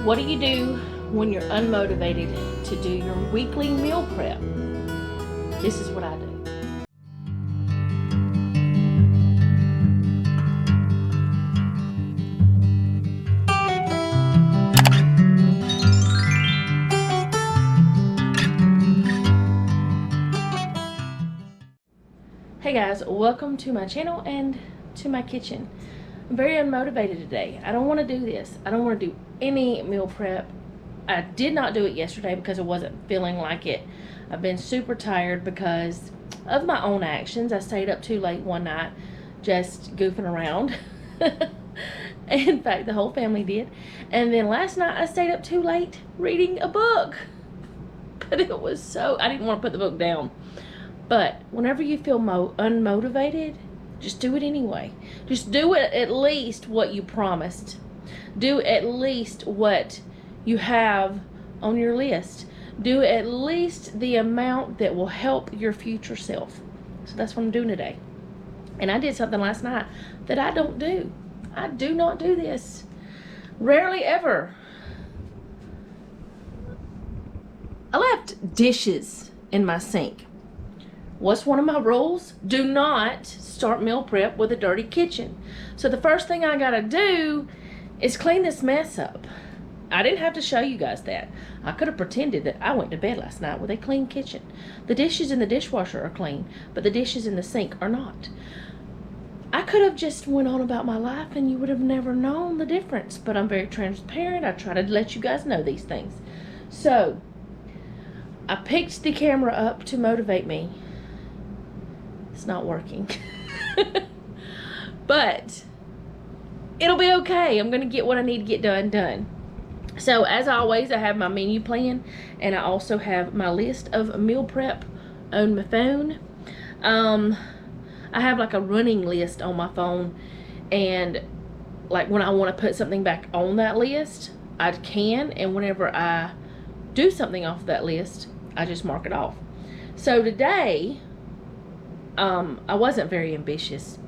What do you do when you're unmotivated to do your weekly meal prep? This is what I do. Hey guys, welcome to my channel and to my kitchen. I'm very unmotivated today. I don't want to do this. I don't want to do any meal prep. I did not do it yesterday because I wasn't feeling like it. I've been super tired because of my own actions. I stayed up too late one night just goofing around. In fact, the whole family did. And then last night I stayed up too late reading a book. But it was so, I didn't want to put the book down. But whenever you feel unmotivated, just do it anyway. Just do it at least what you promised. Do at least what you have on your list. Do at least the amount that will help your future self. So that's what I'm doing today. And I did something last night that I don't do. I do not do this. Rarely ever. I left dishes in my sink. What's one of my rules? Do not start meal prep with a dirty kitchen. So the first thing I gotta do is clean this mess up. I didn't have to show you guys that. I could have pretended that I went to bed last night with a clean kitchen. The dishes in the dishwasher are clean, but the dishes in the sink are not. I could have just went on about my life and you would have never known the difference, but I'm very transparent. I try to let you guys know these things. So I picked the camera up to motivate me. It's not working. But it'll be okay. I'm gonna get what I need to get done. So as always, I have my menu plan and I also have my list of meal prep on my phone. I have like a running list on my phone, and like when I want to put something back on that list, I can, and whenever I do something off that list, I just mark it off. So today I wasn't very ambitious.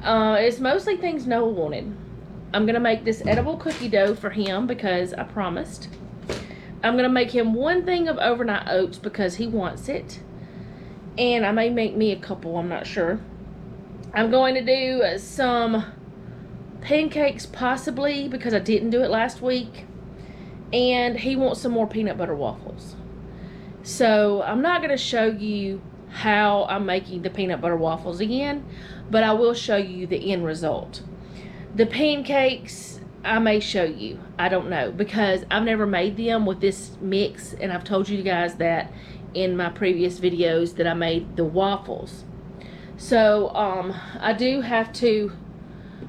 It's mostly things Noah wanted. I'm gonna make this edible cookie dough for him because I promised. I'm gonna make him one thing of overnight oats because he wants it, and I may make me a couple, I'm not sure. I'm going to do some pancakes possibly because I didn't do it last week, and he wants some more peanut butter waffles. So I'm not gonna show you how I'm making the peanut butter waffles again, but I will show you the end result. The pancakes I may show you, I don't know, because I've never made them with this mix, and I've told you guys that in my previous videos that I made the waffles. So I do have to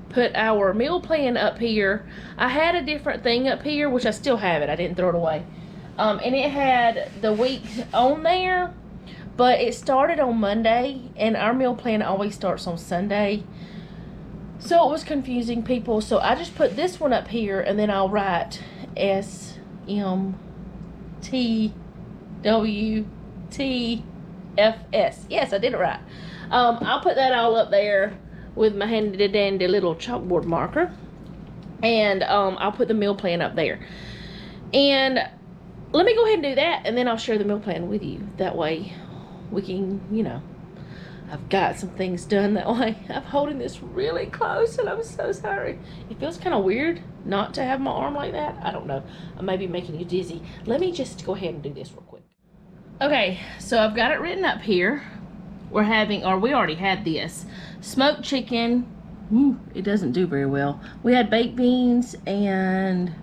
put our meal plan up here. I had a different thing up here, which I still have it, I didn't throw it away, and it had the weeks on there. But it started on Monday, and our meal plan always starts on Sunday. So it was confusing people. So I just put this one up here, and then I'll write SMTWTFS. Yes, I did it right. I'll put that all up there with my handy dandy little chalkboard marker. And I'll put the meal plan up there. And let me go ahead and do that, and then I'll share the meal plan with you. That way we can, you know, I've got some things done that way. I'm holding this really close and I'm so sorry. It feels kind of weird not to have my arm like that. I don't know. I may be making you dizzy. Let me just go ahead and do this real quick. Okay, so I've got it written up here. We're having, or we already had this, smoked chicken. It doesn't do very well. We had baked beans and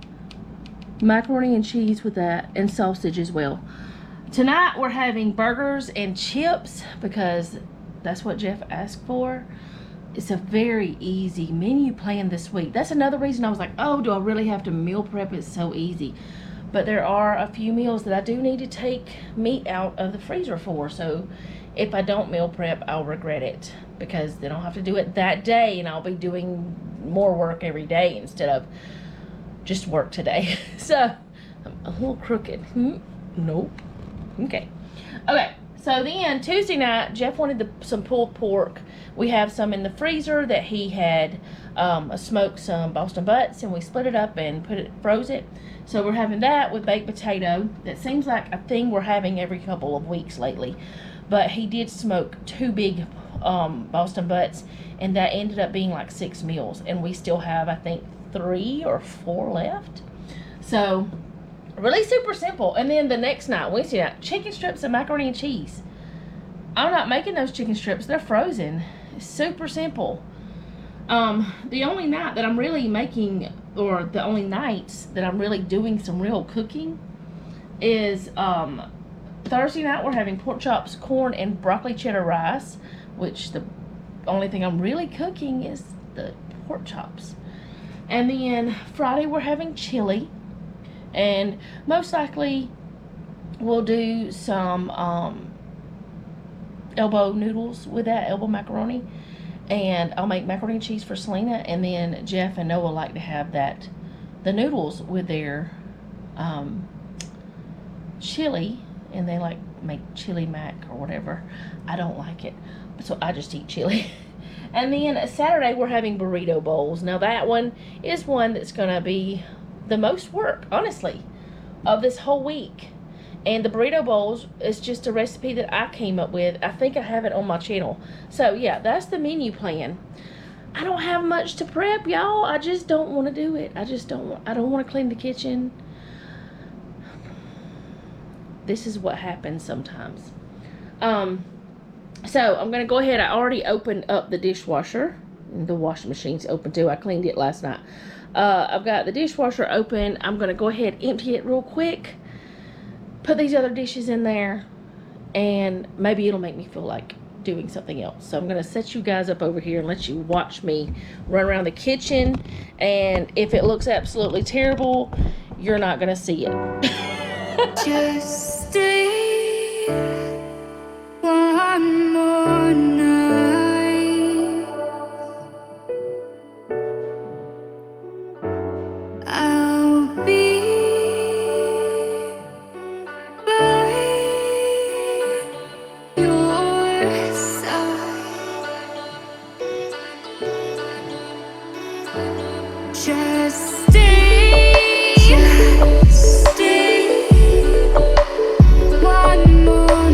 macaroni and cheese with that, and sausage as well. Tonight we're having burgers and chips because that's what Jeff asked for. It's a very easy menu plan this week. That's another reason I was like, oh, do I really have to meal prep? It's so easy. But there are a few meals that I do need to take meat out of the freezer for. So if I don't meal prep, I'll regret it because then I'll have to do it that day, and I'll be doing more work every day instead of just work today. So I'm a little crooked. Nope. Okay, So then Tuesday night, Jeff wanted some pulled pork. We have some in the freezer that he had smoked some Boston butts, and we split it up and froze it. So we're having that with baked potato. That seems like a thing we're having every couple of weeks lately. But he did smoke 2 big Boston butts, and that ended up being like 6 meals. And we still have, I think, 3 or 4 left. So really super simple. And then the next night, Wednesday night, chicken strips and macaroni and cheese. I'm not making those chicken strips. They're frozen. It's super simple. The only night that I'm really making, or the only nights that I'm really doing some real cooking is Thursday night we're having pork chops, corn, and broccoli cheddar rice, which the only thing I'm really cooking is the pork chops. And then Friday we're having chili, and most likely we'll do some elbow noodles with that, elbow macaroni. And I'll make macaroni and cheese for Selena, and then Jeff and Noah like to have the noodles with their chili, and they like make chili mac or whatever. I don't like it, so I just eat chili. And then Saturday we're having burrito bowls. Now that one is one that's gonna be the most work, honestly, of this whole week. And the burrito bowls is just a recipe that I came up with. I think I have it on my channel. So yeah, that's the menu plan. I don't have much to prep, y'all. I just don't want to do it. I don't want to clean the kitchen. This is what happens sometimes. So I'm gonna go ahead. I already opened up the dishwasher. The washing machine's open too. I cleaned it last night. I've got the dishwasher open. I'm gonna go ahead and empty it real quick. Put these other dishes in there, and maybe it'll make me feel like doing something else. So I'm gonna set you guys up over here and let you watch me run around the kitchen, and if it looks absolutely terrible, you're not gonna see it. Just stay one more night. I'll be just stay one more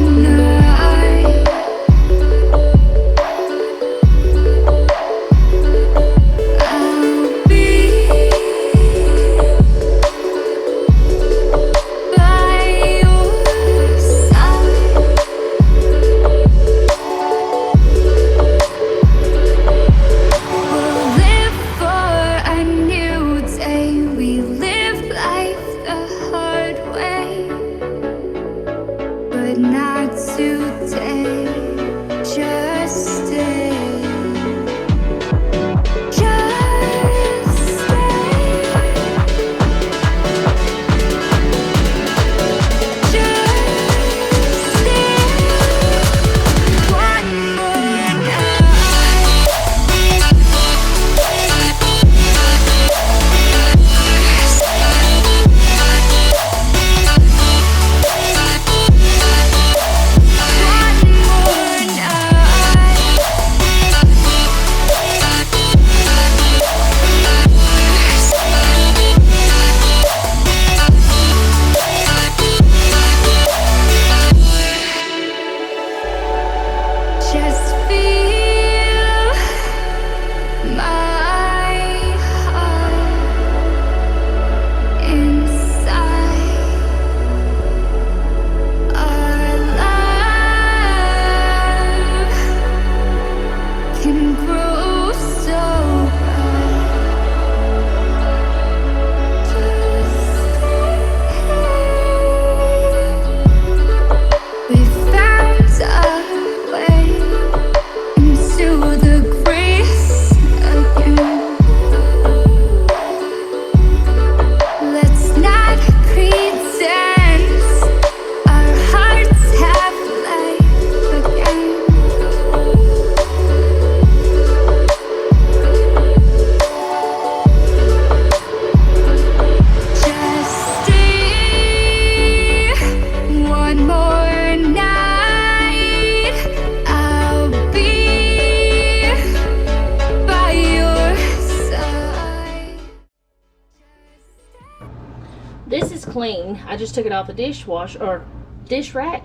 This is clean. I just took it off the dishwasher or dish rack.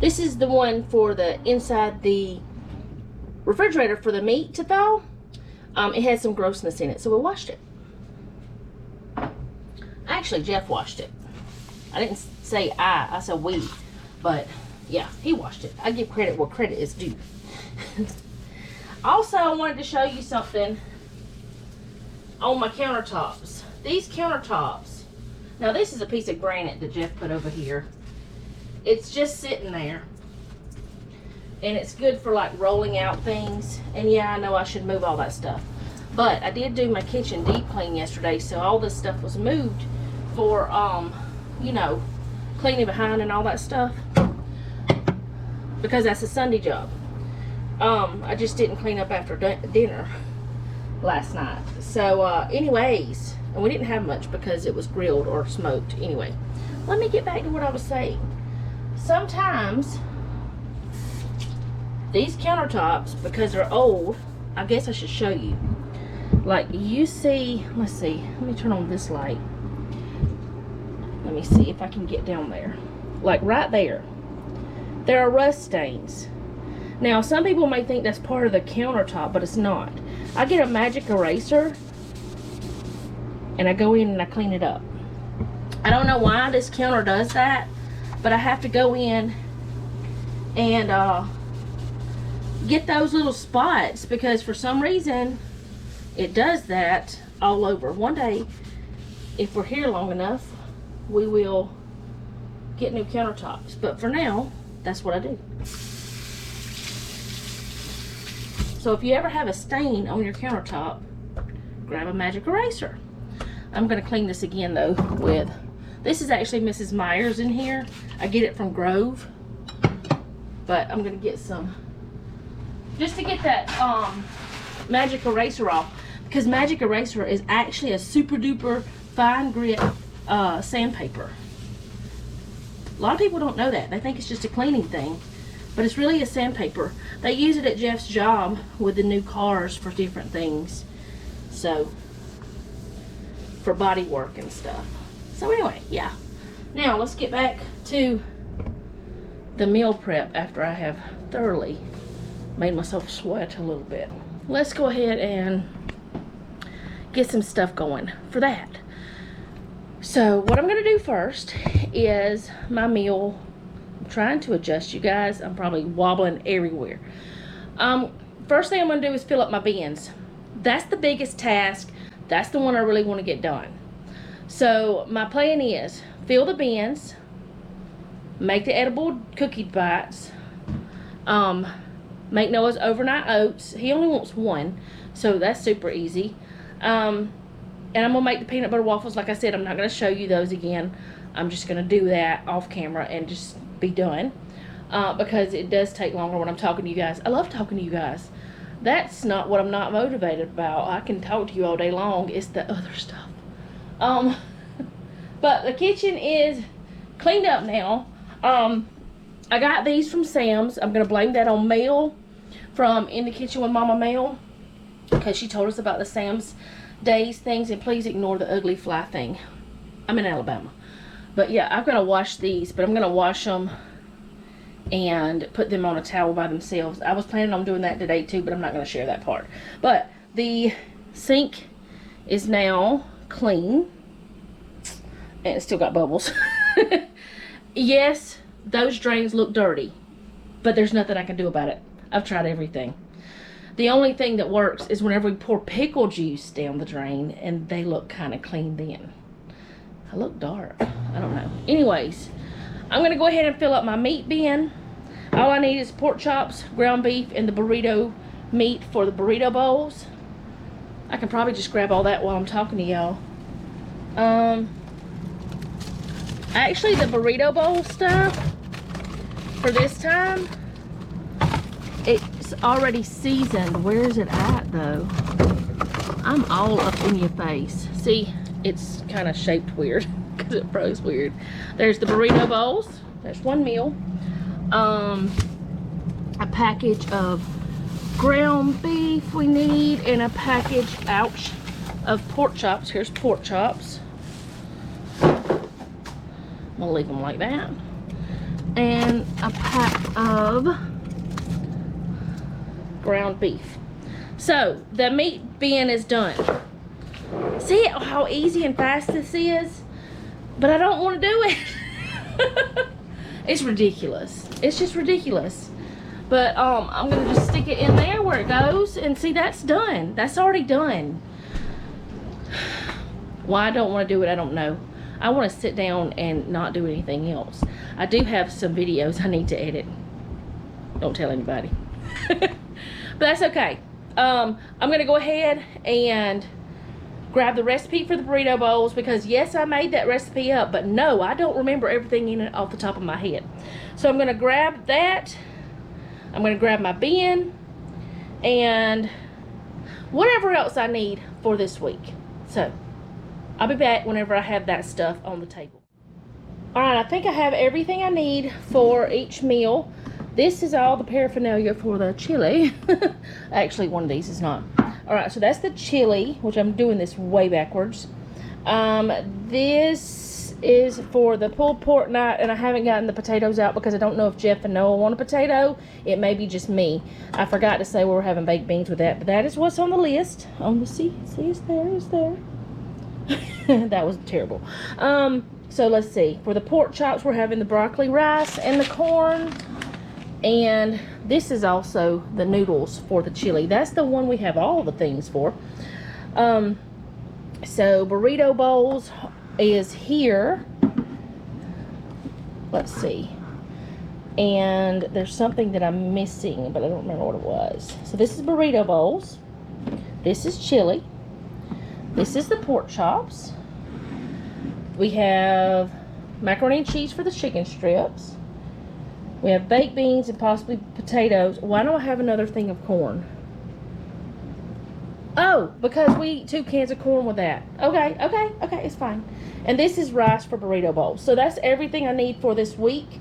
This is the one for the inside the refrigerator for the meat to thaw. It had some grossness in it, so we washed it. Actually, Jeff washed it. I didn't say I said we, but yeah, he washed it. I give credit where credit is due. Also, I wanted to show you something on my countertops. These countertops, now this is a piece of granite that Jeff put over here. It's just sitting there. And it's good for like rolling out things. And yeah, I know I should move all that stuff. But I did do my kitchen deep clean yesterday, so all this stuff was moved for, you know, cleaning behind and all that stuff. Because that's a Sunday job. I just didn't clean up after dinner last night. So, anyways, and we didn't have much because it was grilled or smoked. Anyway, let me get back to what I was saying. Sometimes these countertops, because they're old, I guess I should show you. Like you see, let's see, let me turn on this light. Let me see if I can get down there. Like right there. There are rust stains. Now, some people may think that's part of the countertop, but it's not. I get a magic eraser and I go in and I clean it up. I don't know why this counter does that, but I have to go in and get those little spots because for some reason it does that all over. One day, if we're here long enough, we will get new countertops. But for now, that's what I do. So if you ever have a stain on your countertop, grab a magic eraser. I'm going to clean this again though with, this is actually Mrs. Myers in here. I get it from Grove. But I'm going to get some, just to get that magic eraser off. Because magic eraser is actually a super duper fine grit sandpaper. A lot of people don't know that. They think it's just a cleaning thing. But it's really a sandpaper. They use it at Jeff's job with the new cars for different things. So, for body work and stuff. So anyway, yeah. Now, let's get back to the meal prep after I have thoroughly made myself sweat a little bit. Let's go ahead and get some stuff going for that. So, what I'm going to do first is my meal. I'm trying to adjust, you guys. I'm probably wobbling everywhere. First thing I'm going to do is fill up my bins. That's the biggest task. That's the one I really want to get done. So my plan is fill the bins, make the edible cookie bites, make Noah's overnight oats. He only wants one, so that's super easy. And I'm going to make the peanut butter waffles. Like I said, I'm not going to show you those again. I'm just going to do that off camera and just be done. Because it does take longer when I'm talking to you guys. I love talking to you guys. That's not what I'm not motivated about. I can talk to you all day long. It's the other stuff. But the kitchen is cleaned up now. I got these from Sam's. I'm going to blame that on Mel from In the Kitchen with Mama Mel. Because she told us about the Sam's Days things. And please ignore the ugly fly thing. I'm in Alabama. But yeah, I'm going to wash these. But I'm going to wash them and put them on a towel by themselves. I was planning on doing that today too, but I'm not going to share that part. But the sink is now clean. And it's still got bubbles. Yes, those drains look dirty. But there's nothing I can do about it. I've tried everything. The only thing that works is whenever we pour pickle juice down the drain, and they look kind of clean then. I look dark. I don't know. Anyways, I'm going to go ahead and fill up my meat bin. All I need is pork chops, ground beef, and the burrito meat for the burrito bowls. I can probably just grab all that while I'm talking to y'all. Actually, the burrito bowl stuff for this time, it's already seasoned. Where is it at, though? I'm all up in your face. See, it's kind of shaped weird because it froze weird. There's the burrito bowls. There's one meal. A package of ground beef we need, and a package, ouch, of pork chops. Here's pork chops. We'll leave them like that. And a pack of ground beef. So the meat bin is done. See how easy and fast this is? But I don't want to do it. It's ridiculous. It's just ridiculous. But I'm gonna just stick it in there where it goes, and see, that's done. That's already done. Why I don't want to do it, I don't know. I want to sit down and not do anything else. I do have some videos I need to edit. Don't tell anybody. But that's okay. I'm gonna go ahead and grab the recipe for the burrito bowls, because yes, I made that recipe up, but no, I don't remember everything in it off the top of my head. So I'm gonna grab that. I'm gonna grab my bin and whatever else I need for this week. So I'll be back whenever I have that stuff on the table. Alright, I think I have everything I need for each meal. This is all the paraphernalia for the chili. Actually, one of these is not. Alright, so that's the chili, which I'm doing this way backwards. This is for the pulled pork night, and I haven't gotten the potatoes out because I don't know if Jeff and Noah want a potato. It may be just me. I forgot to say we were having baked beans with that, but that is what's on the list. On the see, it's there. That was terrible. So let's see. For the pork chops, we're having the broccoli rice and the corn. And this is also the noodles for the chili. That's the one we have all the things for. So burrito bowls is here. Let's see. And there's something that I'm missing, but I don't remember what it was. So this is burrito bowls. This is chili. This is the pork chops. We have macaroni and cheese for the chicken strips. We have baked beans and possibly potatoes. Why don't I have another thing of corn? Oh, because we eat 2 cans of corn with that. Okay, it's fine. And this is rice for burrito bowls. So that's everything I need for this week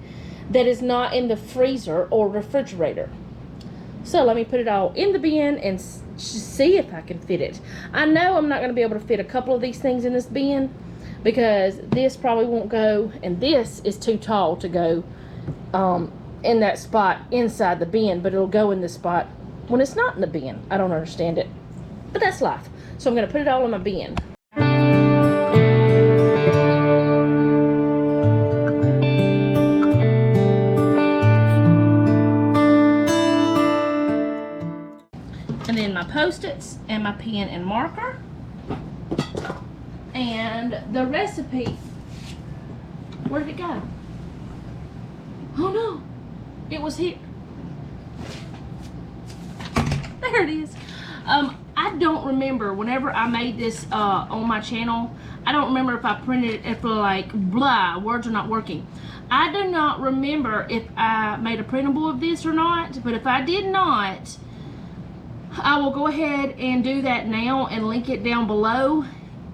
that is not in the freezer or refrigerator. So let me put it all in the bin and see if I can fit it. I know I'm not going to be able to fit a couple of these things in this bin because this probably won't go, and this is too tall to go in that spot inside the bin, but it'll go in the spot when it's not in the bin. I don't understand it, but that's life. So I'm going to put it all in my bin. And then my Post-its and my pen and marker. And the recipe, where did it go? Oh no, it was here. There it is. I don't remember whenever I made this on my channel. I don't remember if I printed it for like blah, words are not working. I do not remember if I made a printable of this or not, but if I did not, I will go ahead and do that now and link it down below.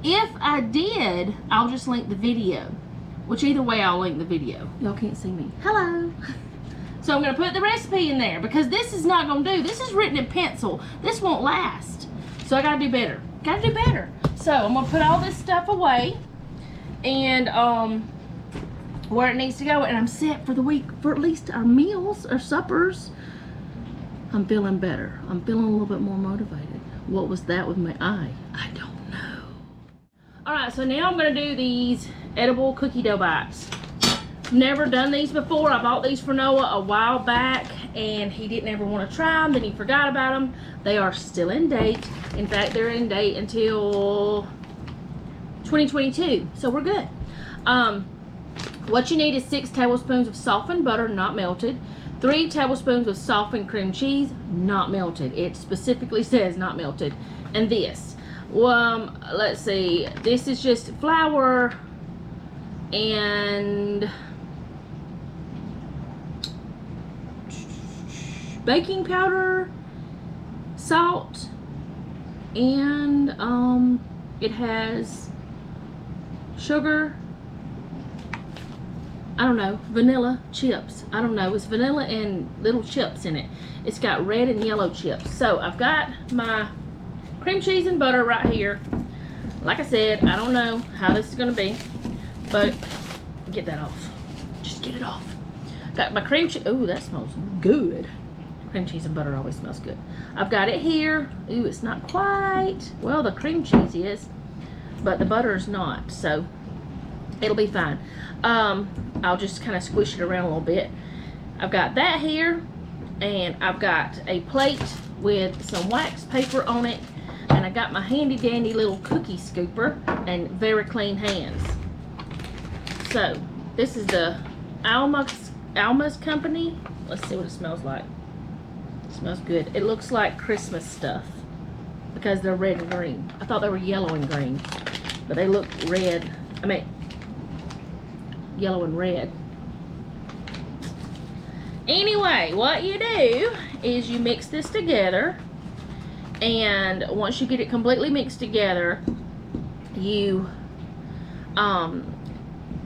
If I did, I'll just link the video, which either way I'll link the video. Y'all can't see me. Hello. So I'm going to put the recipe in there because this is not going to do. This is written in pencil. This won't last. So I got to do better. Got to do better. So I'm going to put all this stuff away and where it needs to go. And I'm set for the week for at least our meals or suppers. I'm feeling better. I'm feeling a little bit more motivated. What was that with my eye? I don't know. Alright, so now I'm going to do these edible cookie dough bites. Never done these before. I bought these for Noah a while back and he didn't ever want to try them. Then he forgot about them. They are still in date. In fact, they're in date until 2022. So we're good. What you need is 6 tablespoons of softened butter, not melted. 3 tablespoons of softened cream cheese, not melted. It specifically says not melted. And this. Let's see. This is just flour and baking powder, salt, and it has sugar. I don't know, vanilla chips. I don't know, it's vanilla and little chips in it. It's got red and yellow chips. So I've got my cream cheese and butter right here. Like I said, I don't know how this is gonna be, but get that off. Just get it off. Got my cream cheese. Ooh, that smells good. Cream cheese and butter always smells good. I've got it here. Ooh, it's not quite. Well, the cream cheese is, but the butter is not. So it'll be fine. I'll just kind of squish it around a little bit. I've got that here, and I've got a plate with some wax paper on it, and I got my handy dandy little cookie scooper and very clean hands. So this is the Alma's company. Let's see what it smells like. It smells good. It looks like Christmas stuff because they're red and green. I thought they were yellow and green, but they look red. I mean, yellow and red. Anyway, what you do is you mix this together, and once you get it completely mixed together, you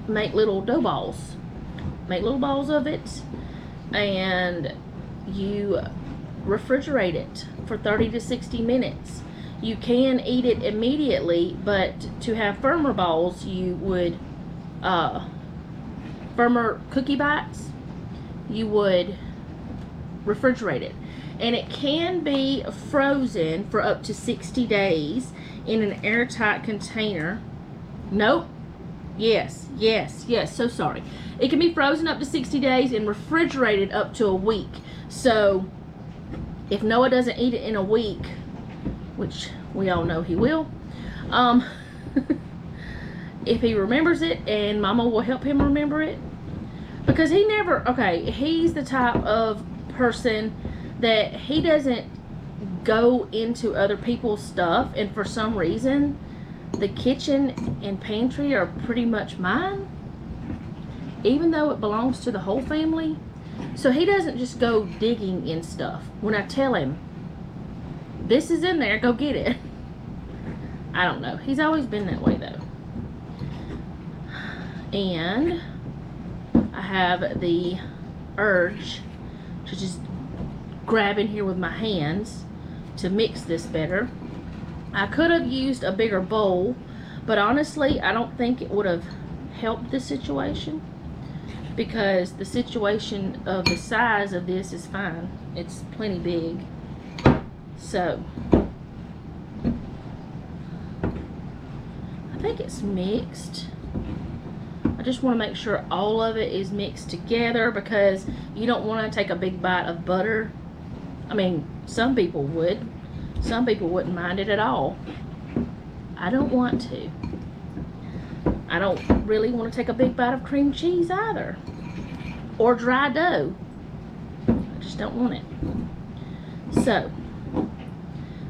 make little dough balls. Make little balls of it, and you refrigerate it for 30 to 60 minutes. You can eat it immediately, but to have firmer balls, you would firmer cookie bites, you would refrigerate it. And it can be frozen for up to 60 days in an airtight container. Nope. Yes, so sorry. It can be frozen up to 60 days and refrigerated up to a week. So if Noah doesn't eat it in a week, which we all know he will, if he remembers it, and Mama will help him remember it, because he never, okay, he's the type of person that he doesn't go into other people's stuff, and for some reason the kitchen and pantry are pretty much mine, even though it belongs to the whole family. So he doesn't just go digging in stuff. When I tell him, this is in there, go get it. I don't know. He's always been that way though. And I have the urge to just grab in here with my hands to mix this better. I could have used a bigger bowl, but honestly, I don't think it would have helped the situation, because the situation of the size of this is fine. It's plenty big. So I think it's mixed. I just want to make sure all of it is mixed together, because you don't want to take a big bite of butter. I mean, some people would. Some people wouldn't mind it at all. I don't want to. I don't really want to take a big bite of cream cheese either, or dry dough. I just don't want it. So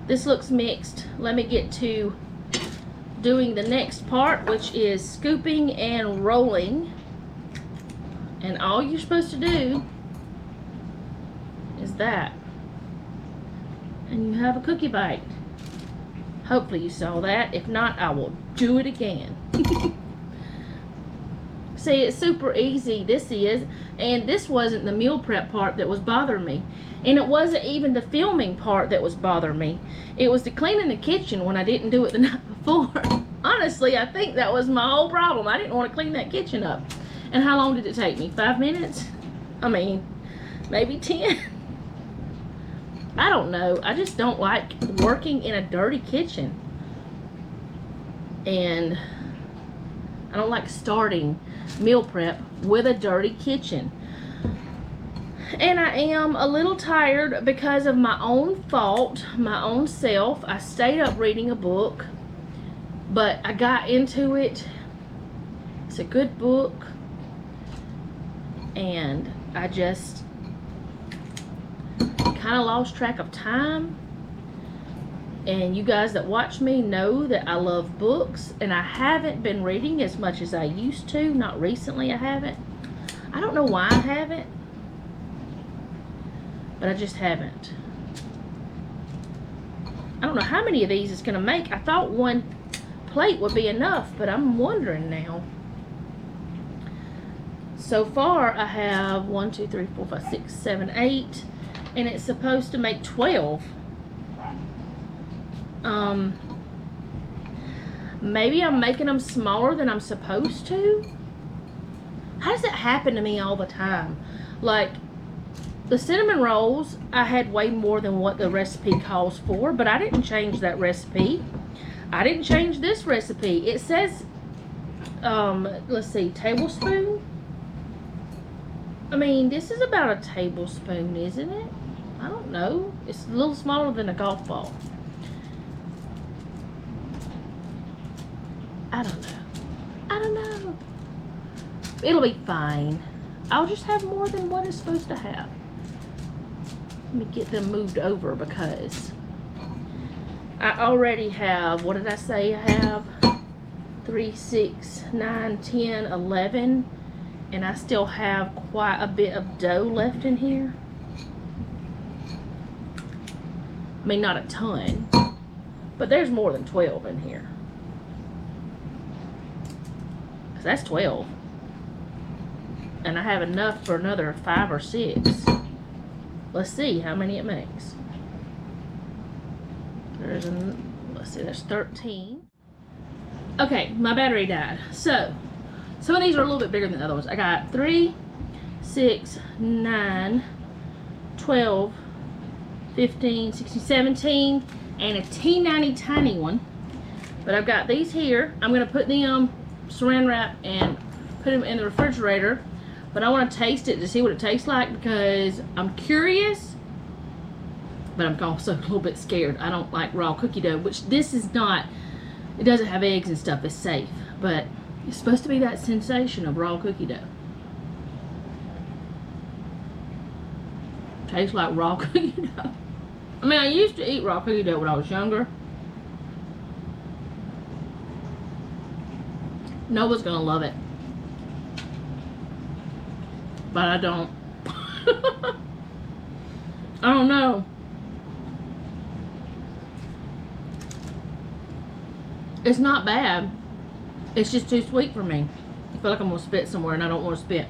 this looks mixed. Let me get to doing the next part, which is scooping and rolling. And all you're supposed to do is that, and you have a cookie bite. Hopefully you saw that. If not, I will do it again. See, it's super easy. This is, and this wasn't the meal prep part that was bothering me, and it wasn't even the filming part that was bothering me. It was the cleaning the kitchen when I didn't do it the night before. Honestly, I think that was my whole problem. I didn't want to clean that kitchen up. And how long did it take me? 5 minutes? I mean, maybe 10. I don't know. I just don't like working in a dirty kitchen. And I don't like starting meal prep with a dirty kitchen. And I am a little tired because of my own fault, my own self. I stayed up reading a book, but I got into it. It's a good book. And I just kind of lost track of time. And you guys that watch me know that I love books, and I haven't been reading as much as I used to. Not recently, I haven't. I don't know why I haven't, but I just haven't. I don't know how many of these it's going to make. I thought one plate would be enough, but I'm wondering now. So far, I have 1, 2, 3, 4, 5, 6, 7, 8, and it's supposed to make 12. Maybe I'm making them smaller than I'm supposed to. How does that happen to me all the time? Like, the cinnamon rolls, I had way more than what the recipe calls for, but I didn't change that recipe. I didn't change this recipe. It says, let's see, tablespoon. I mean, this is about a tablespoon, isn't it? I don't know. It's a little smaller than a golf ball. I don't know. I don't know. It'll be fine. I'll just have more than what it's supposed to have. Let me get them moved over because I already have, what did I say I have? 3, 6, 9, 10, 11. And I still have quite a bit of dough left in here. I mean, not a ton, but there's more than 12 in here. Cause that's 12. And I have enough for another 5 or 6. Let's see how many it makes. Let's see, there's 13. Okay, my battery died. So, some of these are a little bit bigger than the other ones. I got 3, 6, 9, 12, 15, 16, 17, and a teeny tiny one. But I've got these here. I'm going to put them saran wrap and put them in the refrigerator. But I want to taste it to see what it tastes like because I'm curious, but I'm also a little bit scared. I don't like raw cookie dough, which this is not. It doesn't have eggs and stuff. It's safe, but it's supposed to be that sensation of raw cookie dough. Tastes like raw cookie dough. I mean, I used to eat raw cookie dough when I was younger. Nova's gonna love it. But I don't. I don't know. It's not bad. It's just too sweet for me. I feel like I'm gonna spit somewhere and I don't want to spit.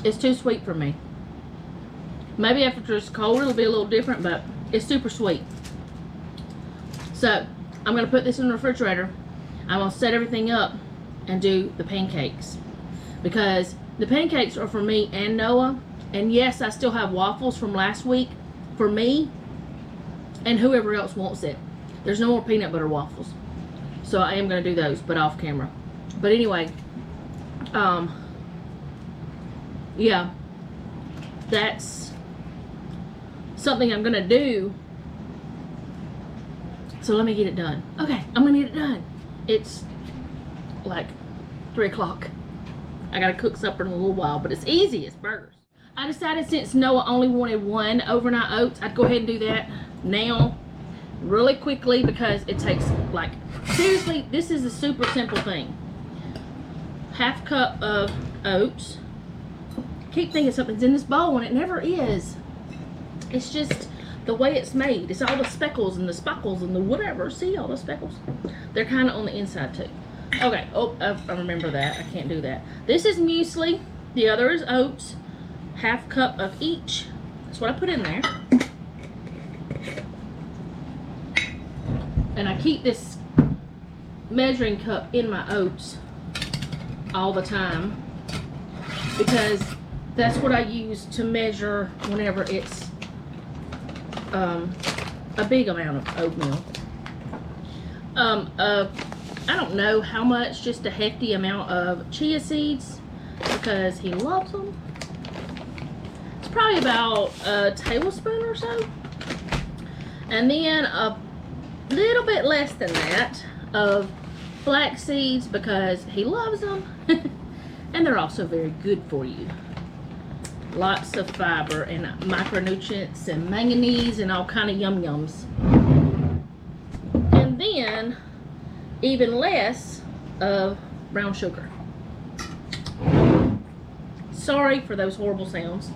It's too sweet for me. Maybe after it's cold it'll be a little different, but it's super sweet. So I'm gonna put this in the refrigerator. I'm gonna set everything up and do the pancakes. Because the pancakes are for me and Noah. And yes, I still have waffles from last week for me and whoever else wants it. There's no more peanut butter waffles. So I am going to do those, but off camera. But anyway, yeah, that's something I'm going to do. So let me get it done. Okay, I'm going to get it done. It's like 3 o'clock. I gotta cook supper in a little while, but it's easy. It's burgers. I decided since Noah only wanted 1 overnight oats, I'd go ahead and do that now really quickly because it takes, like, seriously, this is a super simple thing. 1/2 cup of oats. I keep thinking something's in this bowl and it never is. It's just the way it's made. It's all the speckles and the spockles and the whatever. See all the speckles? They're kind of on the inside too. Okay, oh, I remember that. I can't do that. This is muesli. The other is oats. 1/2 cup of each. That's what I put in there. And I keep this measuring cup in my oats all the time because that's what I use to measure whenever it's a big amount of oatmeal. I don't know how much, just a hefty amount of chia seeds because he loves them. It's probably about a tablespoon or so. And then a little bit less than that of flax seeds because he loves them. And they're also very good for you. Lots of fiber and micronutrients and manganese and all kind of yum-yums. And then even less of brown sugar. Sorry for those horrible sounds.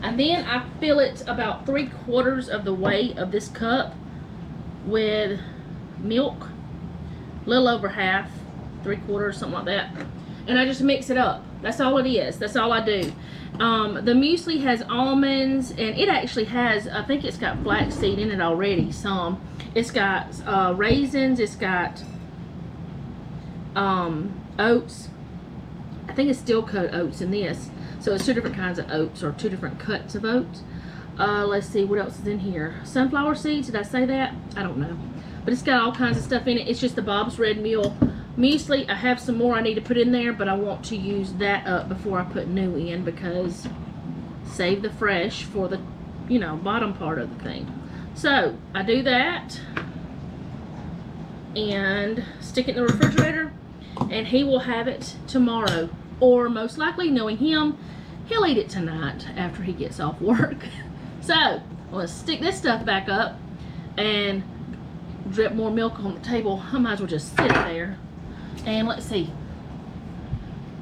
And then I fill it about 3/4 of the weight of this cup with milk. A little over half, 3/4, something like that. And I just mix it up. That's all it is. That's all I do. The muesli has almonds, and it actually has, I think it's got flaxseed in it already, some. It's got raisins, it's got oats, think it's steel cut oats in this. So it's 2 different kinds of oats, or 2 different cuts of oats. Let's see what else is in here. Sunflower seeds, did I say that? I don't know. But it's got all kinds of stuff in it. It's just the Bob's Red Mill muesli. I have some more I need to put in there, but I want to use that up before I put new in, because save the fresh for the, you know, bottom part of the thing. So I do that and stick it in the refrigerator, and he will have it tomorrow, or most likely, knowing him, he'll eat it tonight after he gets off work. So I'm gonna stick this stuff back up and drip more milk on the table. I might as well just sit it there. And let's see,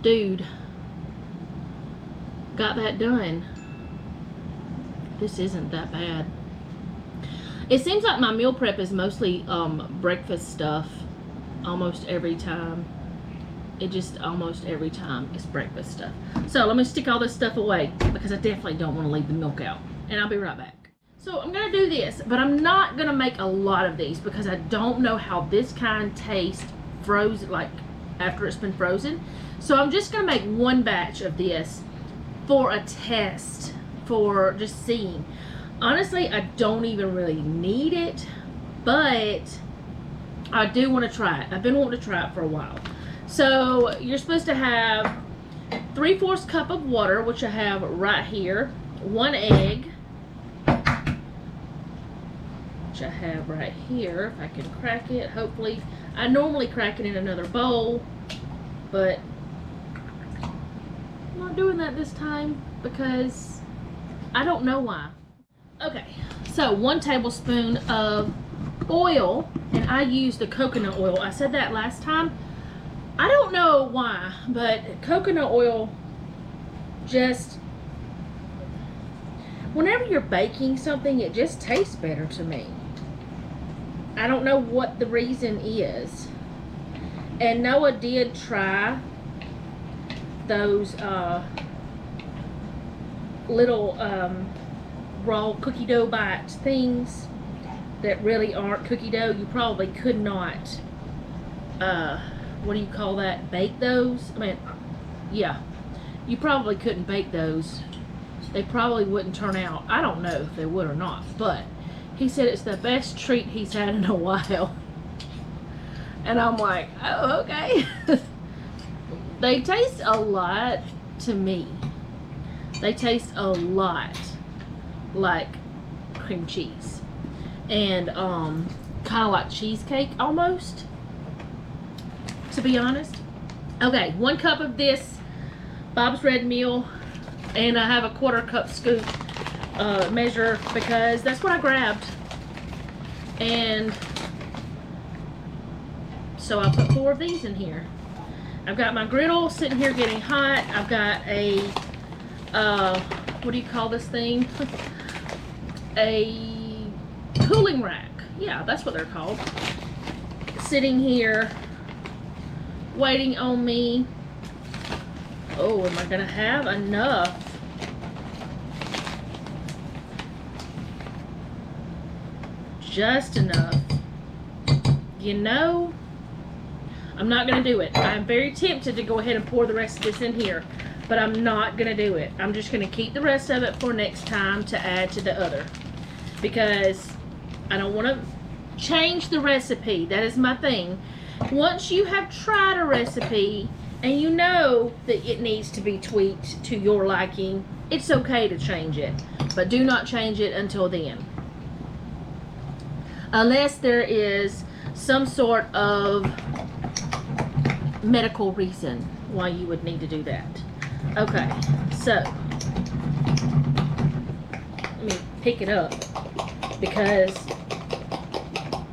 dude, got that done. This isn't that bad. It seems like my meal prep is mostly breakfast stuff almost every time. It just almost every time is breakfast stuff. So let me stick all this stuff away, because I definitely don't want to leave the milk out. And I'll be right back. So I'm gonna do this, but I'm not gonna make a lot of these, because I don't know how this kind tastes frozen, like after it's been frozen. So I'm just gonna make 1 batch of this for a test, for just seeing. Honestly, I don't even really need it, but I do want to try it. I've been wanting to try it for a while. So you're supposed to have 3/4 cup of water, which I have right here, 1 egg, which I have right here. If I can crack it, hopefully. I normally crack it in another bowl, but I'm not doing that this time because I don't know why. Okay, so 1 tablespoon of oil, and I use the coconut oil. I said that last time. I don't know why, but coconut oil just, whenever you're baking something, it just tastes better to me. I don't know what the reason is. And Noah did try those little raw cookie dough bites things that really aren't cookie dough. You probably could not, what do you call that, bake those? I mean, yeah, you probably couldn't bake those. They probably wouldn't turn out. I don't know if they would or not, but he said it's the best treat he's had in a while. And I'm like, oh, okay. They taste a lot to me. They taste a lot like cream cheese. And kind of like cheesecake almost, to be honest. Okay, 1 cup of this Bob's Red Mill, and I have a 1/4 cup scoop measure, because that's what I grabbed. And so I put 4 of these in here. I've got my griddle sitting here getting hot. I've got a what do you call this thing? A cooling rack. Yeah, that's what they're called. Sitting here waiting on me. Oh, am I gonna have enough? Just enough. You know, I'm not gonna do it. I'm very tempted to go ahead and pour the rest of this in here, but I'm not gonna do it. I'm just gonna keep the rest of it for next time to add to the other, because I don't want to change the recipe. That is my thing. Once you have tried a recipe and you know that it needs to be tweaked to your liking, it's okay to change it, but do not change it until then, unless there is some sort of medical reason why you would need to do that. Okay, so let me pick it up, because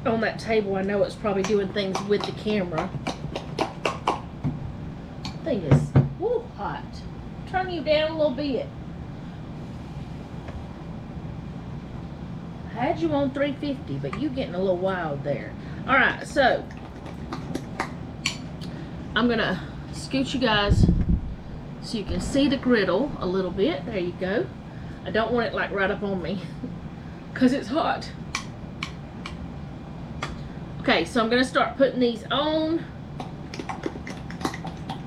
on that table I know it's probably doing things with the camera. Thing is, woo, hot. Turn you down a little bit. I had you on 350, but you getting a little wild there. All right, so I'm gonna scoot you guys so you can see the griddle a little bit. There you go. I don't want it like right up on me because it's hot. Okay, so I'm gonna start putting these on.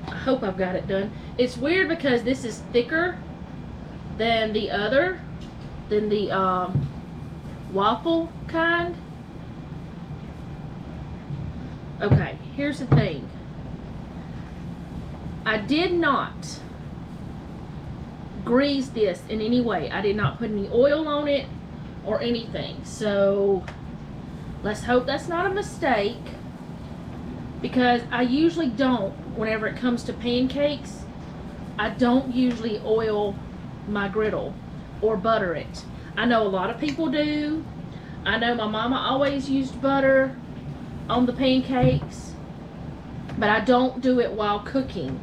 I hope I've got it done. It's weird because this is thicker than the waffle kind. Okay, here's the thing. I did not grease this in any way. I did not put any oil on it or anything. So let's hope that's not a mistake, because I usually don't, whenever it comes to pancakes, I don't usually oil my griddle or butter it. I know a lot of people do. I know my mama always used butter on the pancakes, but I don't do it while cooking.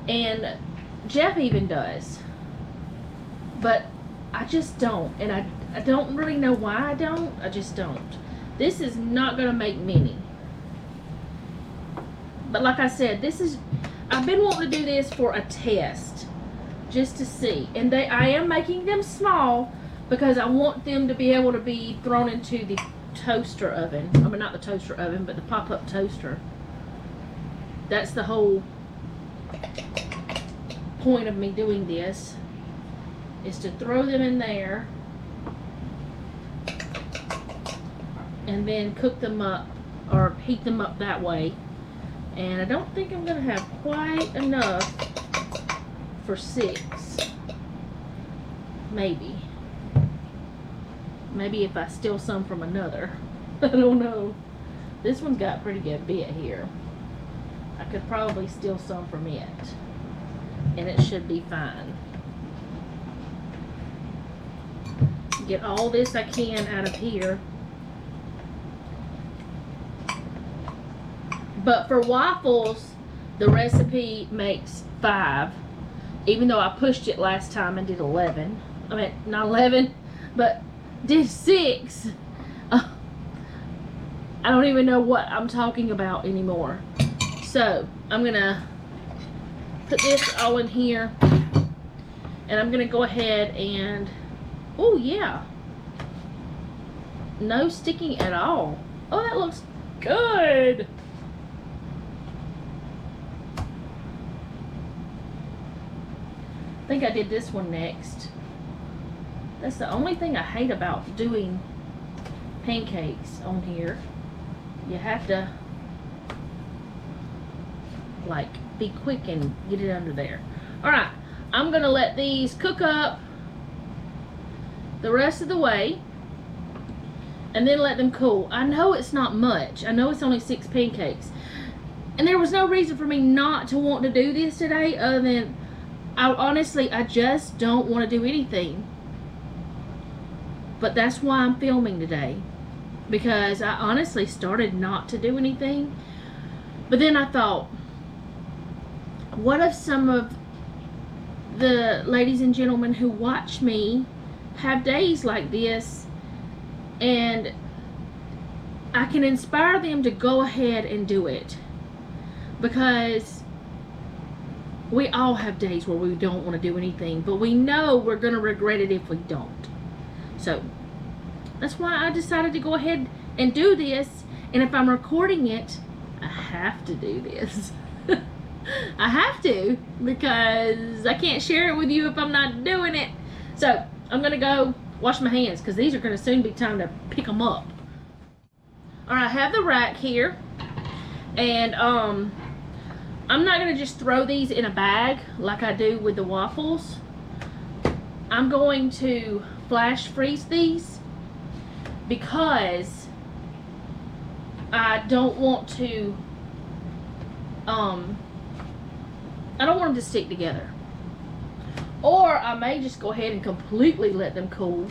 And Jeff even does. But I just don't. And I don't really know why I don't. I just don't. This is not going to make many. But like I said, I've been wanting to do this for a test, just to see. And I am making them small because I want them to be able to be thrown into the toaster oven. I mean, not the toaster oven, but the pop-up toaster. That's the whole point of me doing this, is to throw them in there and then cook them up or heat them up that way. And I don't think I'm gonna have quite enough for 6. Maybe if I steal some from another. I don't know. This one's got a pretty good bit here. I could probably steal some from it, and it should be fine. Get all this I can out of here. But for waffles, the recipe makes 5, even though I pushed it last time and did 11. I mean, not 11, but did 6. I don't even know what I'm talking about anymore. So I'm gonna put this all in here, and I'm gonna go ahead and, oh yeah, no sticking at all. Oh, that looks good. I think I did this one next. That's the only thing I hate about doing pancakes on here. You have to like be quick and get it under there. Alright, I'm gonna let these cook up the rest of the way and then let them cool. I know it's not much. I know it's only 6 pancakes. And there was no reason for me not to want to do this today, other than I just don't want to do anything. But that's why I'm filming today, because I honestly started not to do anything. But then I thought, what if some of the ladies and gentlemen who watch me have days like this, and I can inspire them to go ahead and do it? Because we all have days where we don't want to do anything, but we know we're going to regret it if we don't. So that's why I decided to go ahead and do this. And if I'm recording it, I have to do this. I have to, because I can't share it with you if I'm not doing it. So I'm going to go wash my hands, because these are going to soon be time to pick them up. Alright, I have the rack here. And I'm not going to just throw these in a bag like I do with the waffles. I'm going to flash freeze these, because I don't want to I don't want them to stick together. Or I may just go ahead and completely let them cool,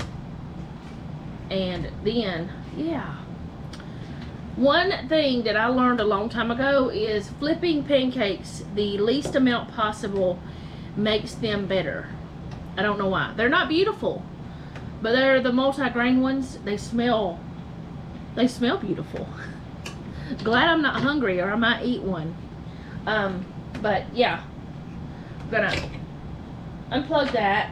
and then, yeah. One thing that I learned a long time ago is flipping pancakes the least amount possible makes them better. I don't know why. They're not beautiful, but they're the multi-grain ones. They smell beautiful. Glad I'm not hungry, or I might eat one. But yeah, I'm gonna unplug that,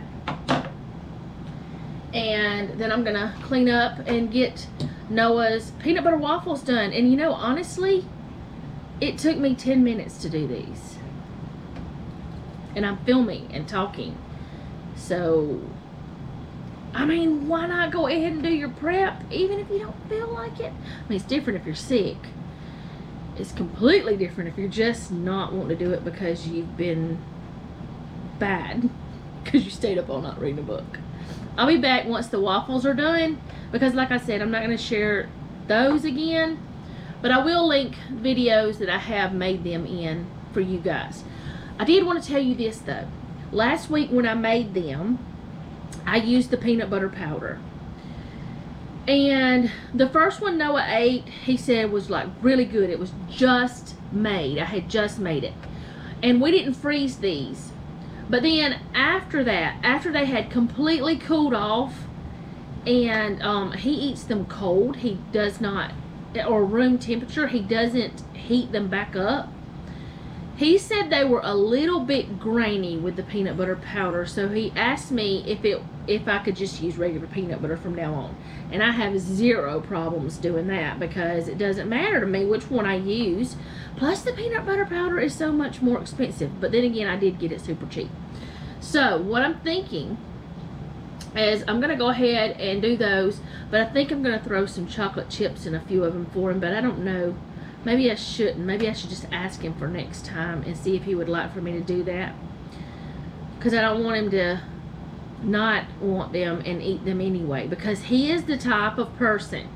and then I'm gonna clean up and get Noah's peanut butter waffles done. And you know, honestly, it took me 10 minutes to do these. and I'm filming and talking. So, I mean, why not go ahead and do your prep even if you don't feel like it? I mean, it's different if you're sick. It's completely different if you're just not wanting to do it because you've been bad, because you stayed up all night reading a book. I'll be back once the waffles are done, because like I said, I'm not going to share those again, but I will link videos that I have made them in for you guys. I did want to tell you this though. Last week when I made them, I used the peanut butter powder. And the first one Noah ate, he said was like really good. It was just made. I had just made it. And we didn't freeze these. But then after that, after they had completely cooled off, and he eats them cold, he does not, or room temperature, he doesn't heat them back up. He said they were a little bit grainy with the peanut butter powder, so he asked me if I could just use regular peanut butter from now on. And I have zero problems doing that, because it doesn't matter to me which one I use. Plus the peanut butter powder is so much more expensive. But then again, I did get it super cheap. So what I'm thinking is I'm going to go ahead and do those. But I think I'm going to throw some chocolate chips in a few of them for him. But I don't know. Maybe I shouldn't. Maybe I should just ask him for next time and see if he would like for me to do that. Because I don't want him to not want them and eat them anyway. Because he is the type of person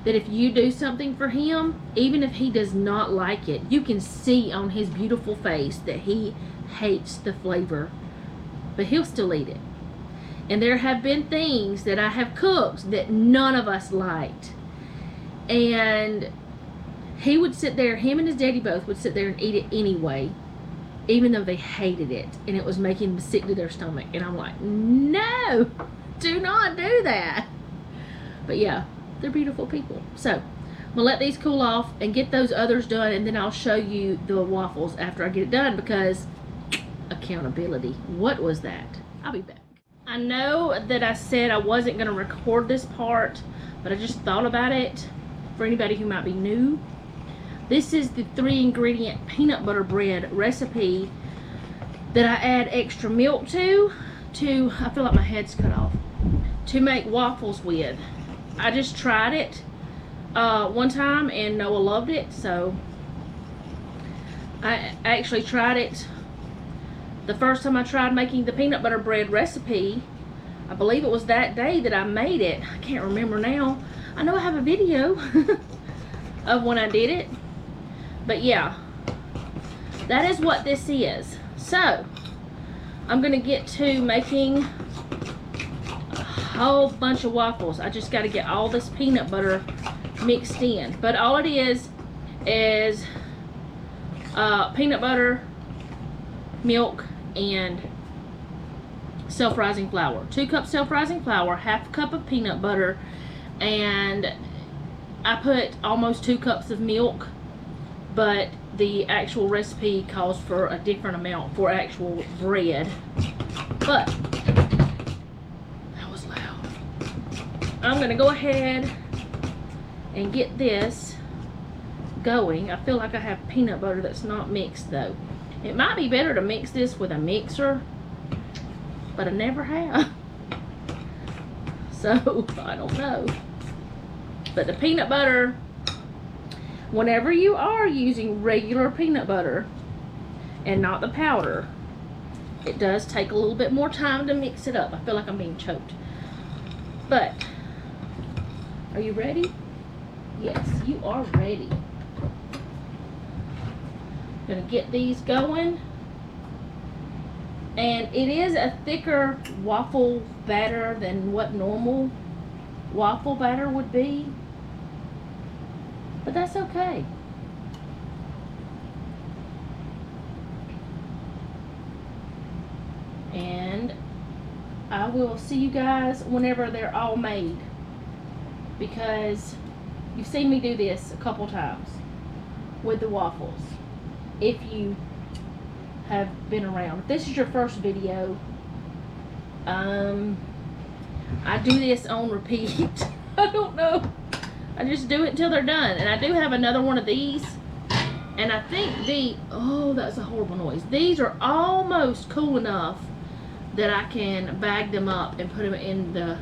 that if you do something for him, even if he does not like it, you can see on his beautiful face that he hates the flavor. But he'll still eat it. And there have been things that I have cooked that none of us liked. And he would sit there, him and his daddy both would sit there and eat it anyway, even though they hated it. And it was making them sick to their stomach. And I'm like, no, do not do that. But yeah, they're beautiful people. So I'm gonna let these cool off and get those others done, and then I'll show you the waffles after I get it done, because accountability. What was that? I'll be back. I know that I said I wasn't gonna record this part, but I just thought about it for anybody who might be new. This is the 3-ingredient peanut butter bread recipe that I add extra milk to I feel like my head's cut off, to make waffles with. I just tried it one time and Noah loved it, so I actually tried it the first time I tried making the peanut butter bread recipe. I believe it was that day that I made it. I can't remember now. I know I have a video of when I did it. But yeah, that is what this is. So, I'm going to get to making a whole bunch of waffles. I just got to get all this peanut butter mixed in. But all it is peanut butter, milk, and self-rising flour. 2 cups self-rising flour, 1/2 cup of peanut butter, and I put almost 2 cups of milk, but the actual recipe calls for a different amount for actual bread. But that was loud. I'm gonna go ahead and get this going. I feel like I have peanut butter that's not mixed though. It might be better to mix this with a mixer, but I never have. So, I don't know. But the peanut butter, whenever you are using regular peanut butter and not the powder, it does take a little bit more time to mix it up. I feel like I'm being choked. But, are you ready? Yes, you are ready. Gonna get these going. And it is a thicker waffle batter than what normal waffle batter would be, but that's okay. And I will see you guys whenever they're all made, because you've seen me do this a couple times with the waffles. If you have been around, if this is your first video, I do this on repeat. I don't know. I just do it until they're done. And I do have another one of these And I think oh, that's a horrible noise. These are almost cool enough that I can bag them up and put them in the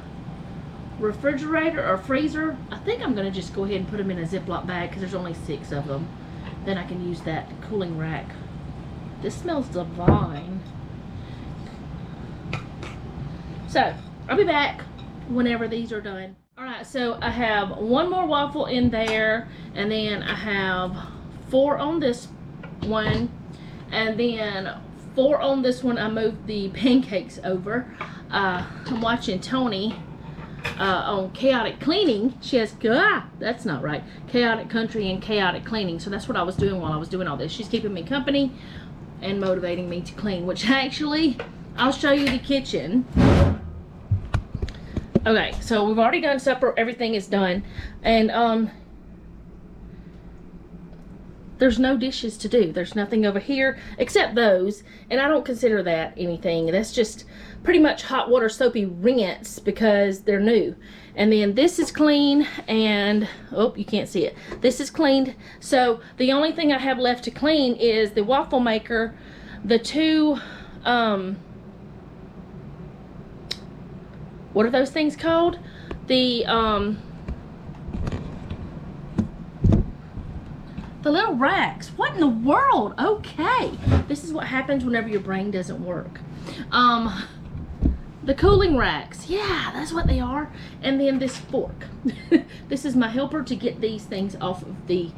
refrigerator or freezer. I think I'm gonna just go ahead and put them in a Ziploc bag because there's only 6 of them. Then I can use that cooling rack. This smells divine. So I'll be back whenever these are done. All right, so I have 1 more waffle in there, and then I have 4 on this one, and then 4 on this one. I moved the pancakes over. I'm watching Tony on chaotic cleaning. She has, that's not right, chaotic country and chaotic cleaning. So that's what I was doing while I was doing all this. She's keeping me company and motivating me to clean, which actually I'll show you the kitchen. Okay, so we've already done supper. Everything is done, and there's no dishes to do. There's nothing over here except those, and I don't consider that anything. That's just pretty much hot water soapy rinse because they're new. And then this is clean, and oh, you can't see it. This is cleaned. So the only thing I have left to clean is the waffle maker, the 2 what are those things called? The little racks. What in the world? Okay. This is what happens whenever your brain doesn't work. The cooling racks. Yeah, that's what they are. And then this fork. This is my helper to get these things off of the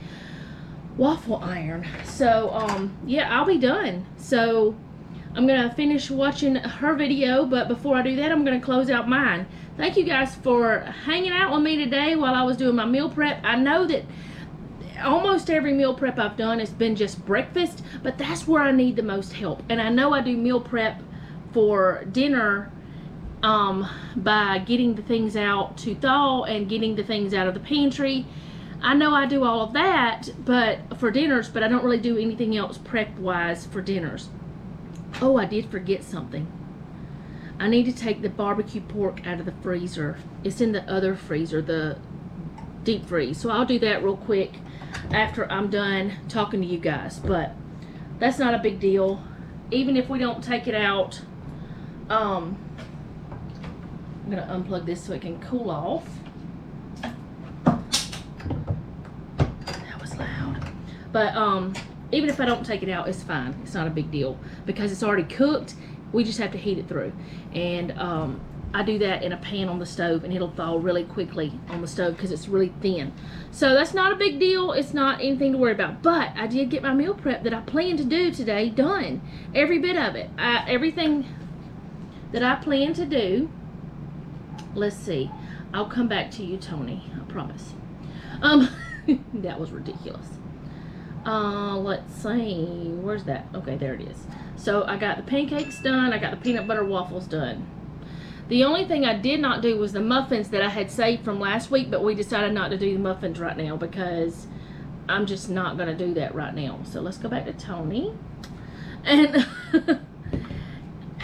waffle iron. So, yeah, I'll be done. So, I'm going to finish watching her video, but before I do that, I'm going to close out mine. Thank you guys for hanging out with me today while I was doing my meal prep. I know that almost every meal prep I've done has been just breakfast, but that's where I need the most help. And I know I do meal prep for dinner by getting the things out to thaw and getting the things out of the pantry. I know I do all of that but for dinners, but I don't really do anything else prep-wise for dinners. Oh, I did forget something. I need to take the barbecue pork out of the freezer. It's in the other freezer, the deep freeze. So I'll do that real quick after I'm done talking to you guys. But that's not a big deal. Even if we don't take it out, I'm going to unplug this so it can cool off. That was loud. But, even if I don't take it out, it's fine. It's not a big deal because it's already cooked. We just have to heat it through. And I do that in a pan on the stove, and it'll thaw really quickly on the stove because it's really thin. So that's not a big deal. It's not anything to worry about. But I did get my meal prep that I planned to do today done. Every bit of it. Everything that I plan to do. Let's see. I'll come back to you, Tony. I promise. That was ridiculous. Let's see, where's that? Okay, there it is. So I got the pancakes done. I got the peanut butter waffles done. The only thing I did not do was the muffins that I had saved from last week, but we decided not to do the muffins right now because I'm just not going to do that right now. So let's go back to Tony. And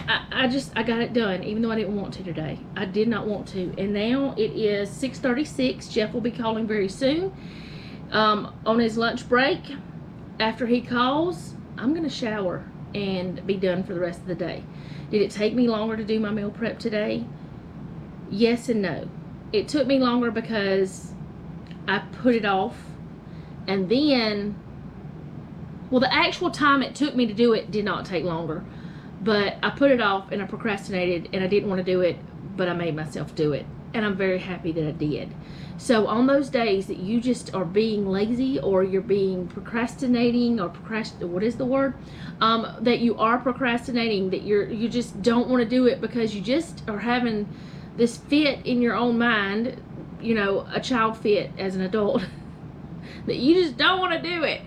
I got it done, even though I didn't want to today. I did not want to. And now it is 6:36. Jeff will be calling very soon on his lunch break. After he calls, I'm going to shower and be done for the rest of the day. Did it take me longer to do my meal prep today? Yes and no. It took me longer because I put it off, and then, well, the actual time it took me to do it did not take longer, but I put it off and I procrastinated and I didn't want to do it, but I made myself do it, and I'm very happy that I did. So on those days that you just are being lazy, or you're being procrastinating, or what is the word? That you are procrastinating, that you just don't want to do it because you just are having this fit in your own mind, you know, a child fit as an adult, that you just don't want to do it.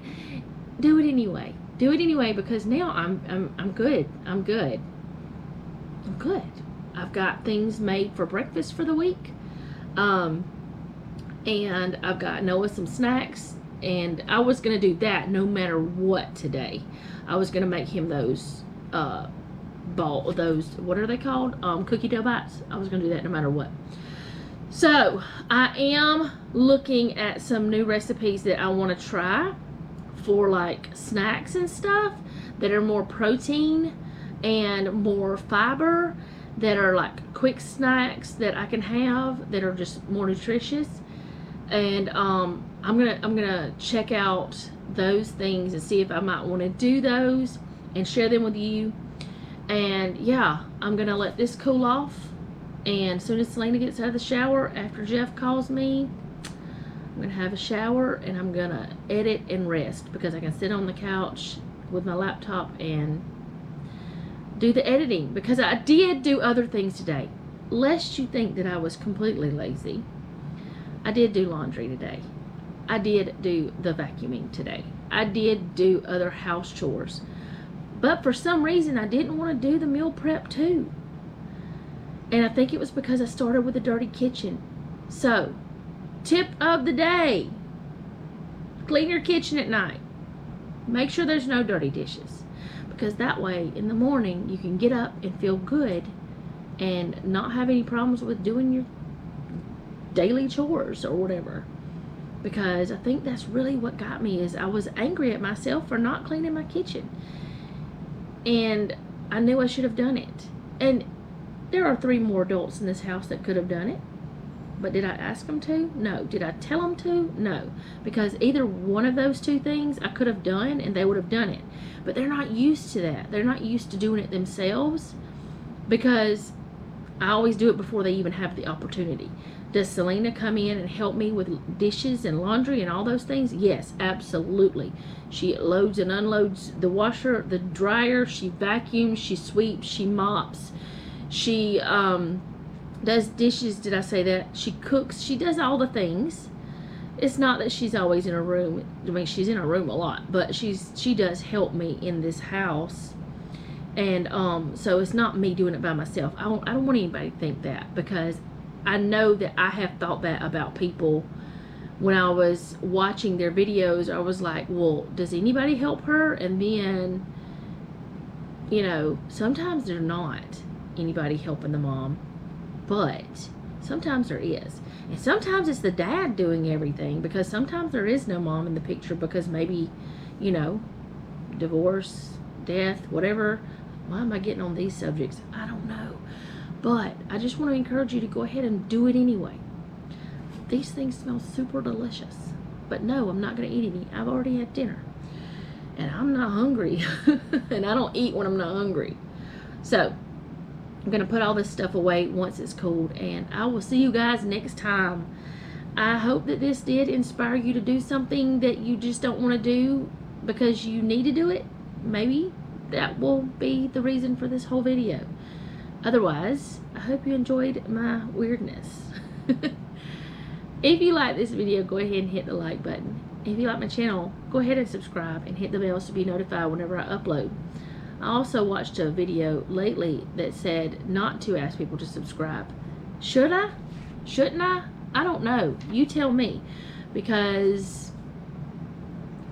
Do it anyway. Do it anyway, because now I'm good. I'm good. I'm good. I've got things made for breakfast for the week. And I've got Noah some snacks, and I was going to do that no matter what today. I was going to make him those, what are they called? Cookie dough bites. I was going to do that no matter what. So, I am looking at some new recipes that I want to try for like snacks and stuff that are more protein and more fiber, that are like quick snacks that I can have that are just more nutritious. And I'm gonna check out those things and see if I might want to do those and share them with you. And yeah, I'm gonna let this cool off, and as soon as Selena gets out of the shower after Jeff calls me, I'm gonna have a shower and I'm gonna edit and rest, because I can sit on the couch with my laptop and do the editing, because I did do other things today. Lest you think that I was completely lazy, I did do laundry today. I did do the vacuuming today. I did do other house chores. But for some reason, I didn't want to do the meal prep too. And I think it was because I started with a dirty kitchen. So, tip of the day: clean your kitchen at night. Make sure there's no dirty dishes, because that way in the morning you can get up and feel good and not have any problems with doing your daily chores or whatever. Because I think that's really what got me, is I was angry at myself for not cleaning my kitchen, and I knew I should have done it. And there are 3 more adults in this house that could have done it. But did I ask them to? No. Did I tell them to? No. Because either one of those 2 things I could have done and they would have done it. But they're not used to that. They're not used to doing it themselves, because I always do it before they even have the opportunity. Does Selena come in and help me with dishes and laundry and all those things? Yes, absolutely. She loads and unloads the washer, the dryer. She vacuums, she sweeps, she mops. She does dishes. Did I say that? She cooks. She does all the things. It's not that she's always in her room. I mean, she's in her room a lot, but she does help me in this house. And so it's not me doing it by myself. I don't want anybody to think that, because I know that I have thought that about people. When I was watching their videos, I was like, well, does anybody help her? And then, you know, sometimes there's not anybody helping the mom, but sometimes there is. And sometimes it's the dad doing everything, because sometimes there is no mom in the picture, because maybe, you know, divorce, death, whatever. Why am I getting on these subjects? I don't know. But I just want to encourage you to go ahead and do it anyway. These things smell super delicious. But no, I'm not going to eat any. I've already had dinner. And I'm not hungry. And I don't eat when I'm not hungry. So, I'm going to put all this stuff away once it's cooled. And I will see you guys next time. I hope that this did inspire you to do something that you just don't want to do because you need to do it. Maybe that will be the reason for this whole video. Otherwise, I hope you enjoyed my weirdness. If you like this video, go ahead and hit the like button. If you like my channel, go ahead and subscribe and hit the bell to be notified whenever I upload. I also watched a video lately that said not to ask people to subscribe. Should I? Shouldn't I? I don't know. You tell me. Because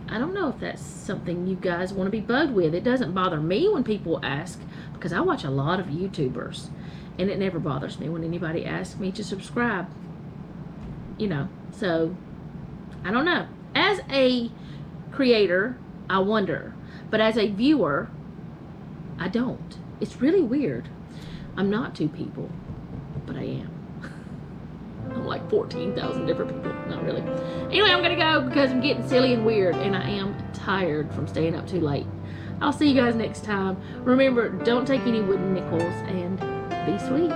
I don't know if that's something you guys want to be bugged with. It doesn't bother me when people ask, because I watch a lot of YouTubers, and it never bothers me when anybody asks me to subscribe. You know, so I don't know. As a creator, I wonder, but as a viewer, I don't. It's really weird. I'm not 2 people, but I am. I'm like 14,000 different people. Not really. Anyway, I'm gonna go because I'm getting silly and weird, and I am tired from staying up too late. I'll see you guys next time. Remember, don't take any wooden nickels, and be sweet.